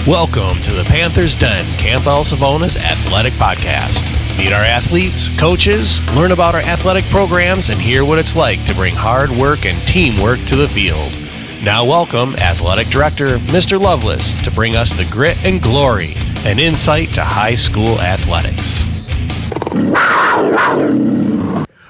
Welcome to the Panther's Den, Campbell Savona's Athletic Podcast. Meet our athletes, coaches, learn about our athletic programs, and hear what it's like to bring hard work and teamwork to the field. Now welcome Athletic Director Mr. Lovelace to bring us the grit and glory and insight to high school athletics.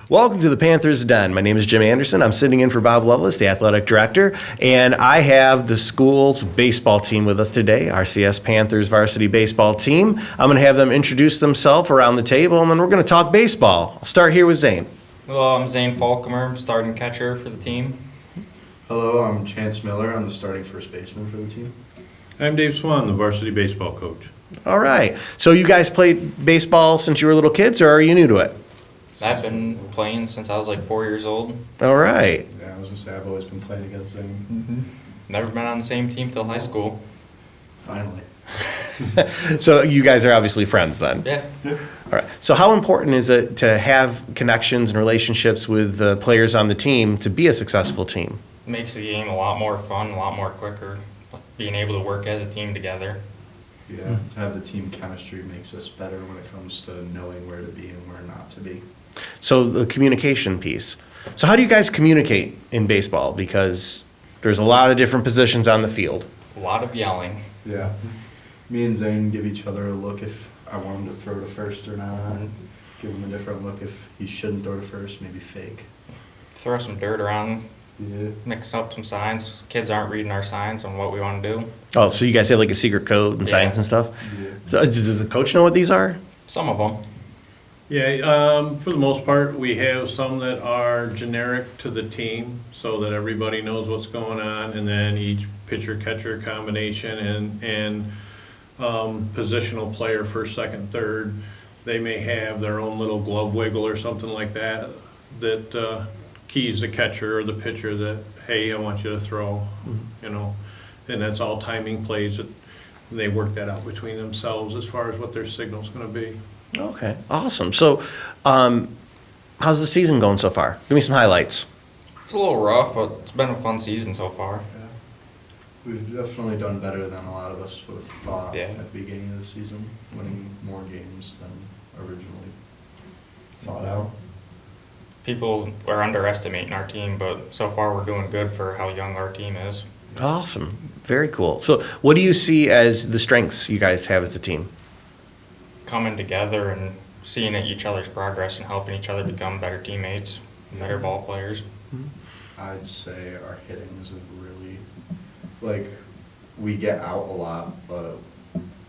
Welcome to the Panther's Den. My name is Jim Anderson. I'm sitting in for Bob Lovelace, the athletic director, and I have the school's baseball team with us today, our CS Panthers varsity baseball team. I'm going to have them introduce themselves around the table, and then we're going to talk baseball. I'll start here with Zane. Hello, I'm Zane Falcomer. I'm starting catcher for the team. Hello, I'm Chance Miller. I'm the starting first baseman for the team. I'm Dave Swan, the varsity baseball coach. All right. So you guys played baseball since you were little kids, or are you new to it? I've been playing since I was like 4 years old. All right. Yeah, I was going to say, I've always been playing against Zane. Never been on the same team till high school. Finally. So you guys are obviously friends then? Yeah. All right. So how important is it to have connections and relationships with the players on the team to be a successful team? Makes the game a lot more fun, a lot more quicker. Being able to work as a team together. Yeah, to have the team chemistry makes us better when it comes to knowing where to be and where not to be. So the communication piece. So how do you guys communicate in baseball? Because there's a lot of different positions on the field. A lot of yelling. Yeah. Me and Zane give each other a look if I want him to throw to first or not. Give him a different look if he shouldn't throw to first, maybe fake. Throw some dirt around, Yeah. mix up some signs. Kids aren't reading our signs on what we want to do. Oh, so you guys have like a secret code and signs and stuff? Yeah. So does the coach know what these are? Some of them. Yeah, for the most part, we have some that are generic to the team so that everybody knows what's going on, and then each pitcher-catcher combination and positional player first, second, third, they may have their own little glove wiggle or something like that that keys the catcher or the pitcher that, hey, I want you to throw, you know. And that's all timing plays that they work that out between themselves as far as what their signal's going to be. Okay, awesome. So how's the season going so far? Give me some highlights. It's a little rough, but it's been a fun season so far. Yeah. We've definitely done better than a lot of us would have thought Yeah. at the beginning of the season, winning more games than originally thought out. People are underestimating our team, but so far we're doing good for how young our team is. Awesome. Very cool. So what do you see as the strengths you guys have as a team? Coming together and seeing each other's progress and helping each other become better teammates, better ball players. I'd say our hitting is really, like, we get out a lot, but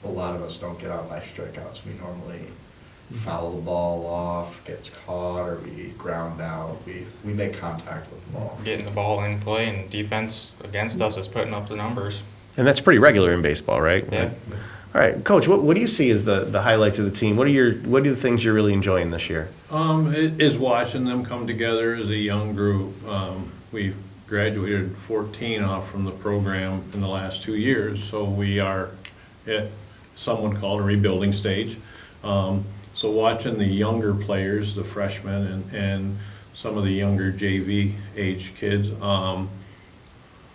a lot of us don't get out by strikeouts. We normally foul the ball off, gets caught, or we ground out. We make contact with the ball. Getting the ball in play and defense against us is putting up the numbers. And that's pretty regular in baseball, right? Yeah. All right, Coach, what do you see as the highlights of the team? What are the things you're really enjoying this year? Is watching them come together as a young group. We've graduated 14 off from the program in the last 2 years, so we are at someone called a rebuilding stage. So watching the younger players, the freshmen and some of the younger JV age kids,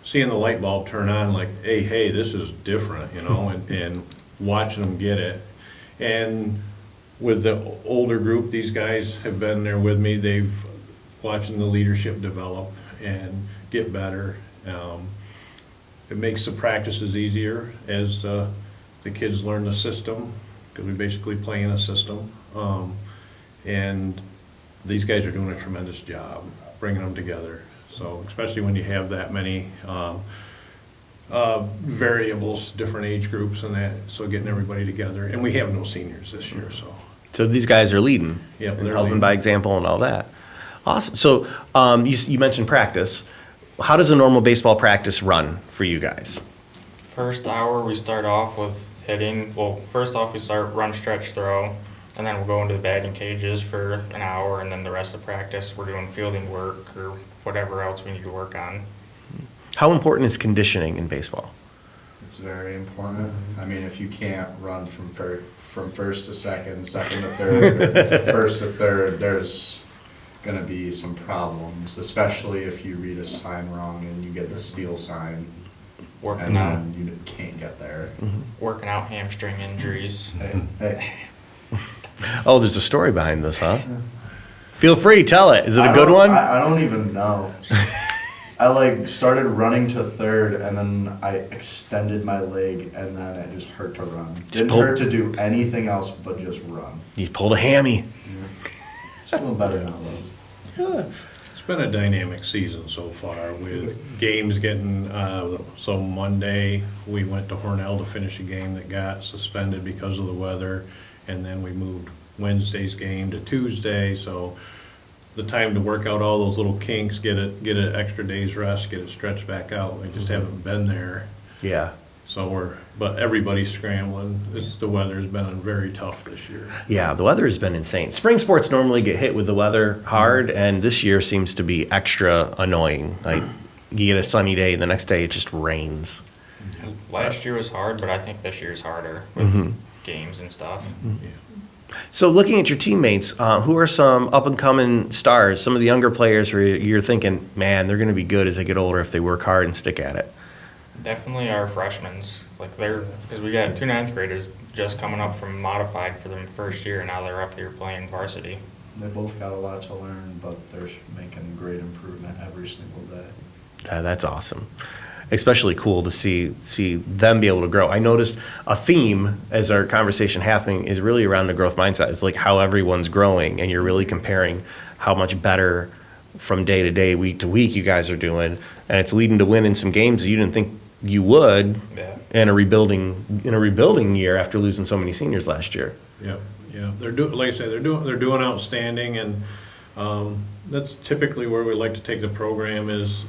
seeing the light bulb turn on, like, hey, this is different, you know, and watching them get it. And with the older group, these guys have been there with me. They've watching the leadership develop and get better. It makes the practices easier as the kids learn the system, because we basically play in a system. And these guys are doing a tremendous job bringing them together. So especially when you have that many variables, different age groups and that, so getting everybody together. And we have no seniors this year, so. So these guys are leading, Yep, and they're helping leading. by example and all that. Awesome. So you mentioned practice. How does a normal baseball practice run for you guys? First hour we start off with hitting. Well, first off we start run, stretch, throw, and then we'll go into the batting cages for an hour, and then the rest of practice we're doing fielding work or whatever else we need to work on. How important is conditioning in baseball? It's very important. I mean, if you can't run from first to second, second to third, first to third, there's going to be some problems, especially if you read a sign wrong and you get the steal sign Working and on then you can't get there. working working out hamstring injuries. Hey. Oh, there's a story behind this, huh? Feel free, tell it. Is it a good one? I don't even know. I started running to third, and then I extended my leg, and then it just hurt to run. Didn't hurt to do anything else but just run. You pulled a hammy. It's feeling better now, though. It's been a dynamic season so far with games getting, so Monday, we went to Hornell to finish a game that got suspended because of the weather, and then we moved Wednesday's game to Tuesday, so the time to work out all those little kinks, get an extra day's rest, get it stretched back out. We just haven't been there. Yeah. So but everybody's scrambling. The weather's been very tough this year. Yeah, the weather has been insane. Spring sports normally get hit with the weather hard, and this year seems to be extra annoying. Like, you get a sunny day, the next day it just rains. Last year was hard, but I think this year's harder with games and stuff. Yeah. So looking at your teammates, who are some up-and-coming stars, some of the younger players where you're thinking, man, they're going to be good as they get older if they work hard and stick at it? Definitely our freshmen. Because we got 2 ninth graders just coming up from modified for their first year, and now they're up here playing varsity. They both got a lot to learn, but they're making great improvement every single day. That's awesome. Especially cool to see them be able to grow. I noticed a theme as our conversation happening is really around the growth mindset. It's like how everyone's growing, and you're really comparing how much better from day to day, week to week you guys are doing, and it's leading to winning some games you didn't think you would in a rebuilding year after losing so many seniors last year. Yeah. They're like I say, they're doing outstanding, and that's typically where we like to take the program is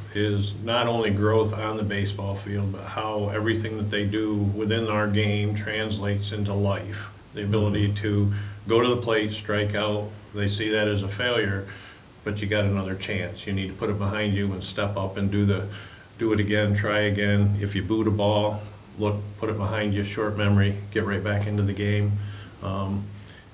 not only growth on the baseball field, but how everything that they do within our game translates into life. The ability to go to the plate, strike out, they see that as a failure, but you got another chance. You need to put it behind you and step up and do it again, try again. If you boot a ball, put it behind you, short memory, get right back into the game, and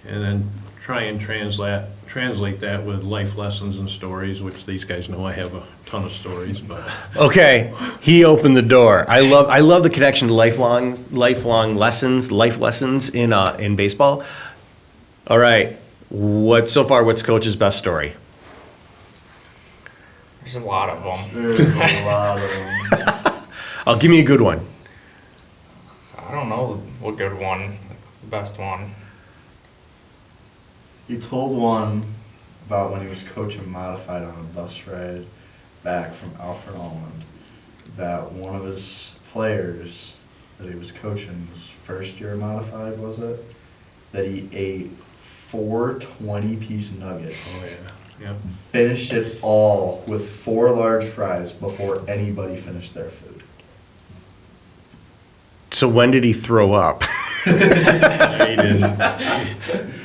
then try and translate that with life lessons and stories, which these guys know I have a ton of stories. But okay, he opened the door. I love the connection to lifelong lessons, life lessons in baseball. All right, what's Coach's best story? There's a lot of them. There's a lot of them. Oh, give me a good one. I don't know what good one, the best one. He told one about when he was coaching modified on a bus ride back from Alfred Almond that one of his players that he was coaching, his first year modified, was it? That he ate 4 20-piece nuggets. oh yeah. Yep. Finished it all with 4 large fries before anybody finished their food. So when did he throw up? He didn't.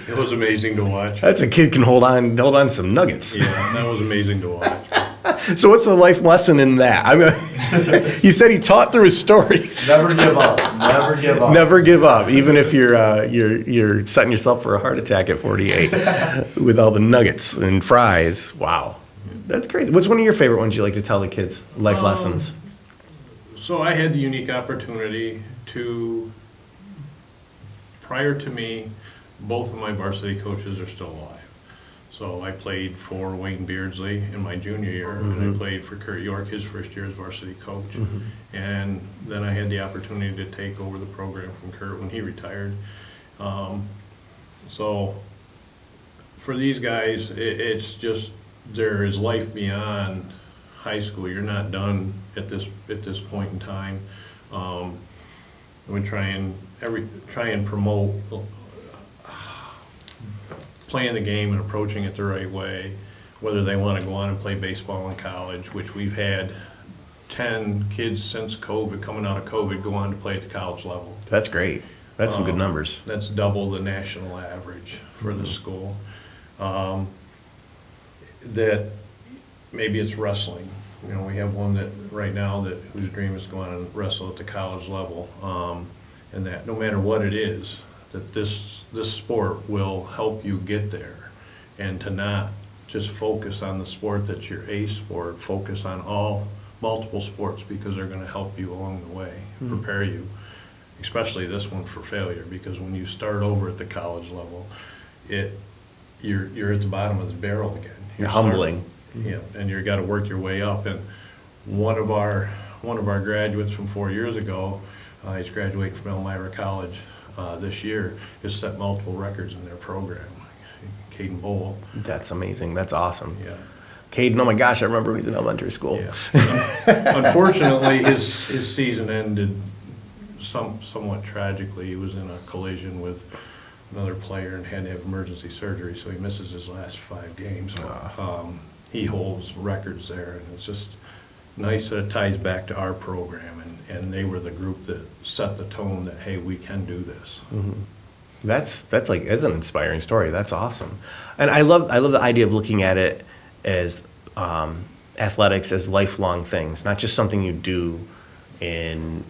It was amazing to watch. That's a kid can hold on to some nuggets. Yeah, that was amazing to watch. So what's the life lesson in that? You said he taught through his stories. Never give up. Never give up. Never give up, even if you're setting yourself for a heart attack at 48 with all the nuggets and fries. Wow, that's crazy. What's one of your favorite ones you like to tell the kids? Life lessons. So I had the unique opportunity to, prior to me, both of my varsity coaches are still alive. So I played for Wayne Beardsley in my junior year, and I played for Kurt York his first year as varsity coach. And then I had the opportunity to take over the program from Kurt when he retired. So for these guys, it's just there is life beyond high school. You're not done at this point in time. We try and promote playing the game and approaching it the right way, whether they want to go on and play baseball in college, which we've had 10 kids since COVID, coming out of COVID, go on to play at the college level. That's great. That's some good numbers. That's double the national average for the school. That maybe it's wrestling. You know, we have one that right now whose dream is to go on and wrestle at the college level, and that no matter what it is, that this sport will help you get there, and to not just focus on the sport that's your A sport, focus on multiple sports, because they're going to help you along the way, prepare you. especially this one for failure, because when you start over at the college level, you're at the bottom of the barrel again. You're Humbling. Yeah, and you got to work your way up. And one of our graduates from 4 years ago, he's graduating from Elmira College this year, has set multiple records in their program. Caden Bowl. That's amazing. That's awesome. Yeah. Caden, oh my gosh, I remember when he was in elementary school. Yeah. Unfortunately, his season ended somewhat tragically. He was in a collision with another player and had to have emergency surgery, so he misses his last 5 games. He holds records there, and it's just nice that it ties back to our program, and they were the group that set the tone that, hey, we can do this. Mm-hmm. That's an inspiring story. That's awesome. And I love the idea of looking at it as athletics as lifelong things, not just something you do in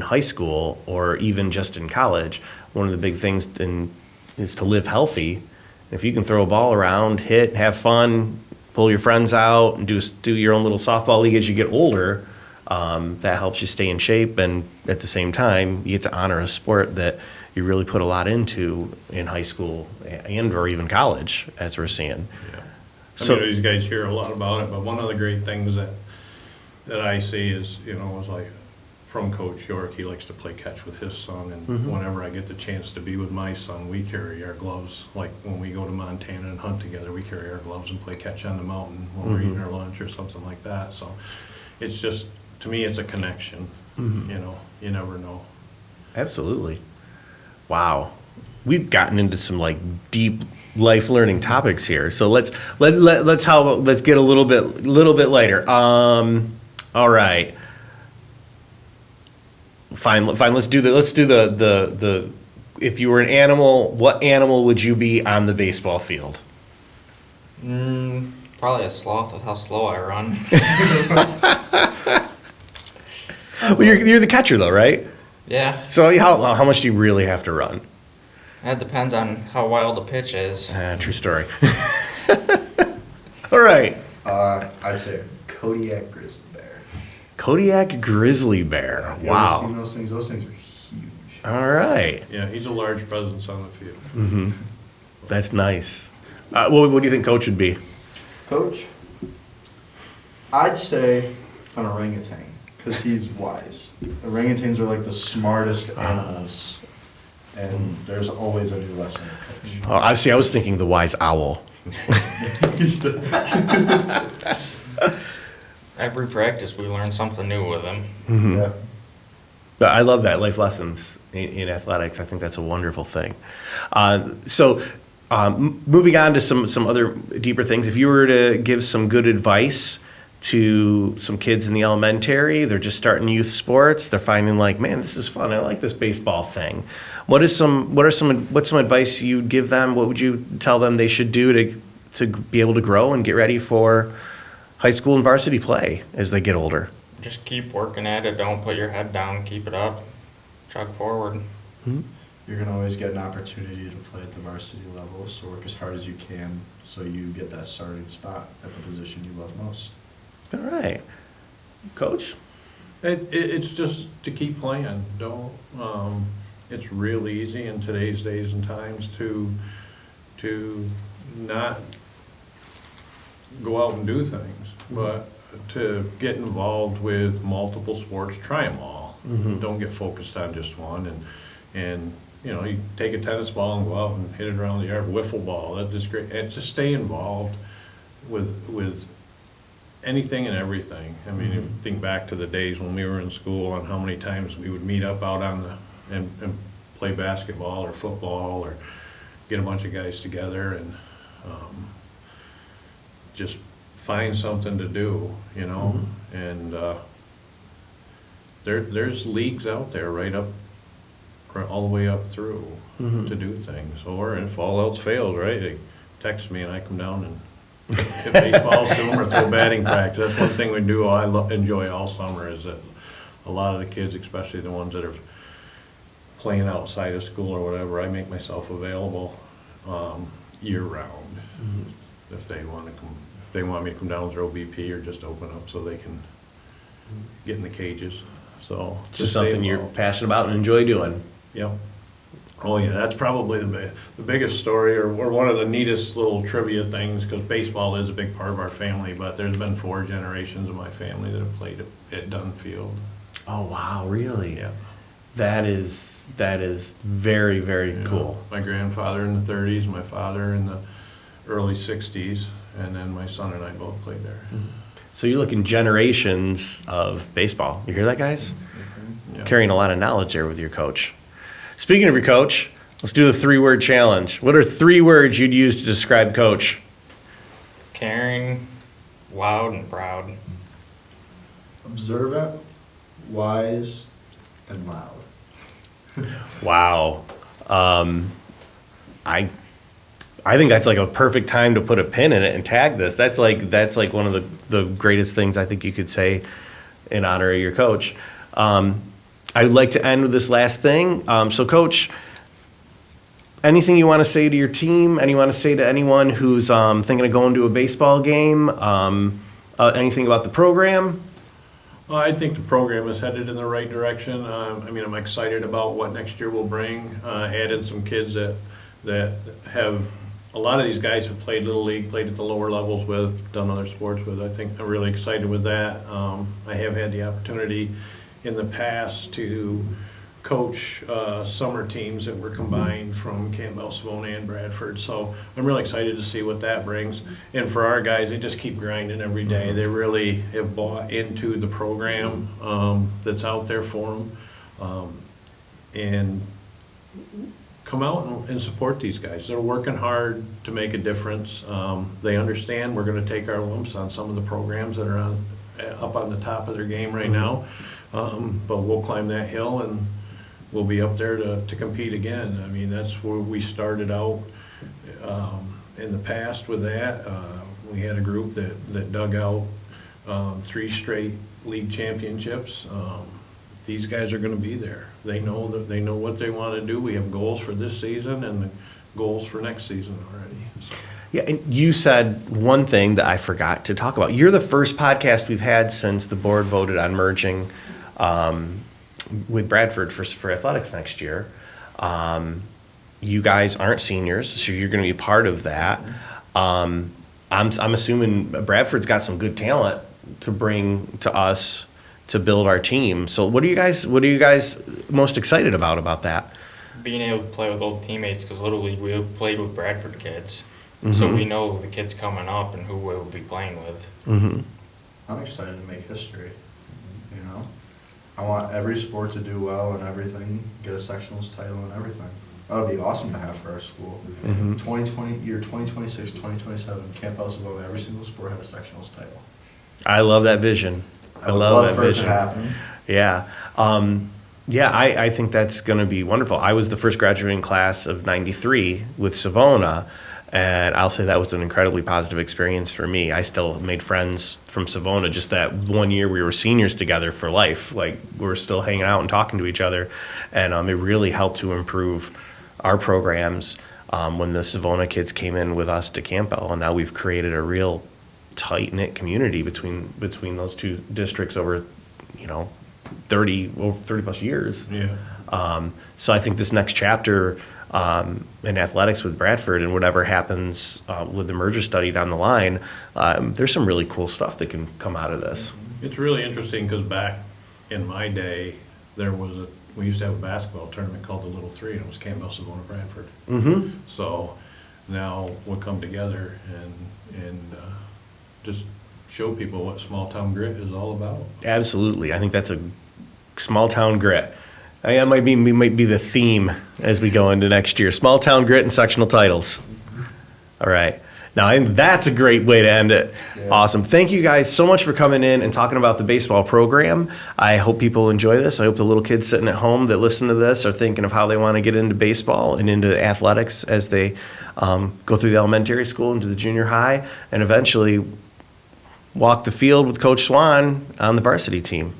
high school or even just in college. One of the big things is to live healthy. If you can throw a ball around, hit, have fun, pull your friends out, and do your own little softball league as you get older, that helps you stay in shape. And at the same time, you get to honor a sport that you really put a lot into in high school and or even college, as we're seeing. Yeah. So these guys hear a lot about it, but one of the great things that I see is, is like from Coach York, he likes to play catch with his son, and whenever I get the chance to be with my son, we carry our gloves. Like when we go to Montana and hunt together, we carry our gloves and play catch on the mountain when we're eating our lunch or something like that. So it's just, to me, it's a connection. You never know. Absolutely. Wow. We've gotten into some deep life learning topics here. So let's get a little bit lighter. All right. Fine. Let's do the if you were an animal, what animal would you be on the baseball field? Probably a sloth with how slow I run. Well, you're the catcher though, right? Yeah, So how much do you really have to run? that depends on how wild the pitch is. True story. All right. I'd say Kodiak grizzly bear. Kodiak grizzly bear. You ever Wow. seen those things? Those things are huge. All right. Yeah, he's a large presence on the field. That's nice. What do you think Coach would be? Coach, I'd say an orangutan, because he's wise. Orangutans are like the smartest animals, and there's always a new lesson to coach. Oh, I was thinking the wise owl. Every practice we learn something new with him. Yeah. But I love that, life lessons in athletics. I think that's a wonderful thing. Moving on to some other deeper things. If you were to give some good advice to some kids in the elementary, they're just starting youth sports, they're finding man, this is fun. I like this baseball thing. What's some advice you'd give them? What would you tell them they should do to be able to grow and get ready for high school and varsity play as they get older? Just keep working at it. Don't put your head down. Keep it up. Chug forward. You're going to always get an opportunity to play at the varsity level, so work as hard as you can so you get that starting spot at the position you love most. All right. Coach? It's just to keep playing. Don't. It's real easy in today's days and times to not go out and do things, but to get involved with multiple sports. Try them all. Don't get focused on just one. And you take a tennis ball and go out and hit it around the yard. Wiffle ball. That's just great. And just stay involved with anything and everything. I mean, if you think back to the days when we were in school and how many times we would meet up out and play basketball or football or get a bunch of guys together and just find something to do, and there's leagues out there all the way up through to do things. Or if all else fails, right, they text me and I come down and hit baseballs to them or throw batting practice. That's one thing we do. I enjoy all summer is that a lot of the kids, especially the ones that are playing outside of school or whatever, I make myself available year round. If they want me to come down and throw BP or just open up so they can get in the cages. So It's just something you're passionate about and enjoy doing. Yep. Oh yeah, that's probably the biggest story, or one of the neatest little trivia things, because baseball is a big part of our family. But there's been 4 generations of my family that have played at Dunn Field. Oh wow, really? Yeah. That is very, very cool. My grandfather in the 30s, my father in the early 60s, and then my son and I both played there. So you're looking generations of baseball. You hear that, guys? Yeah. Carrying a lot of knowledge there with your coach. Speaking of your coach, let's do the 3-word challenge. What are 3 words you'd use to describe Coach? Caring, loud, and proud. Observant, wise, and loud. Wow. I think that's like a perfect time to put a pin in it and tag this. That's like one of the greatest things I think you could say in honor of your coach. I'd like to end with this last thing. So, Coach, anything you want to say to your team? Anything you want to say to anyone who's thinking of going to a baseball game? Anything about the program? Well, I think the program is headed in the right direction. I'm excited about what next year will bring. Added some kids that have, a lot of these guys have played Little League, played at the lower levels with, done other sports with. I think I'm really excited with that. I have had the opportunity in the past to coach summer teams that were combined from Campbell, Savona, and Bradford. So I'm really excited to see what that brings. And for our guys, they just keep grinding every day. They really have bought into the program that's out there for them. And come out and support these guys. They're working hard to make a difference. They understand we're going to take our lumps on some of the programs that are up on the top of their game right now. But we'll climb that hill and we'll be up there to compete again. I mean, that's where we started out in the past with that. We had a group that dug out 3 straight league championships. These guys are going to be there. They know what they want to do. We have goals for this season and the goals for next season already. So. Yeah, and you said one thing that I forgot to talk about. You're the first podcast we've had since the board voted on merging with Bradford for athletics next year. You guys aren't seniors, so you're going to be part of that. I'm assuming Bradford's got some good talent to bring to us to build our team. So what are you guys most excited about that? Being able to play with old teammates, because Little League, we played with Bradford kids. So we know the kids coming up and who we'll be playing with. Mm-hmm. I'm excited to make history, you know? I want every sport to do well and everything, get a sectionals title and everything. That would be awesome to have for our school. 2026, 2027, Camp El Savona, every single sport had a sectionals title. I love that vision. I would love that for vision. It to happen. Yeah. I think that's going to be wonderful. I was the first graduating class of 93 with Savona, and I'll say that was an incredibly positive experience for me. I still made friends from Savona. Just that one year we were seniors together for life. Like, we're still hanging out and talking to each other, and it really helped to improve our programs when the Savona kids came in with us to Campbell, and now we've created a real tight-knit community between those two districts over 30 plus years. Yeah. So I think this next chapter in athletics with Bradford and whatever happens with the merger study down the line, there's some really cool stuff that can come out of this. It's really interesting because back in my day, we used to have a basketball tournament called the Little Three, and it was Campbell, Savona, Bradford. Mm-hmm. So now we'll come together and just show people what small town grit is all about. Absolutely. I think that's a small town grit. That might be the theme as we go into next year. Small town grit and sectional titles. All right. Now, that's a great way to end it. Yeah. Awesome. Thank you guys so much for coming in and talking about the baseball program. I hope people enjoy this. I hope the little kids sitting at home that listen to this are thinking of how they want to get into baseball and into athletics as they go through the elementary school into the junior high and eventually walk the field with Coach Swan on the varsity team.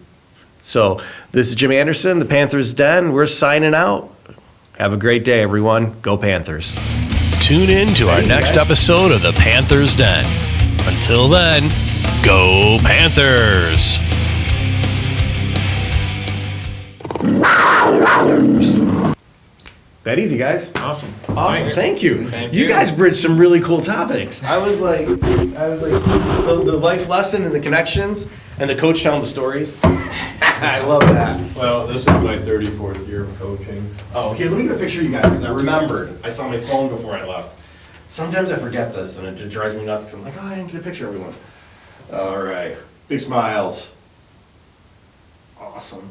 So this is Jim Anderson, the Panthers Den. We're signing out. Have a great day, everyone. Go Panthers. Tune in to our next episode of the Panthers Den. Until then, go Panthers! That easy, guys. Awesome. Awesome. Thank you. Thank You you. guys bridged some really cool topics. I was like, the life lesson and the connections and the coach telling the stories. I love that. Well, this is my 34th year of coaching. Oh, here, let me get a picture of you guys because I remembered. I saw my phone before I left. Sometimes I forget this and it just drives me nuts because I'm like, oh, I didn't get a picture of everyone. All right. Big smiles. Awesome.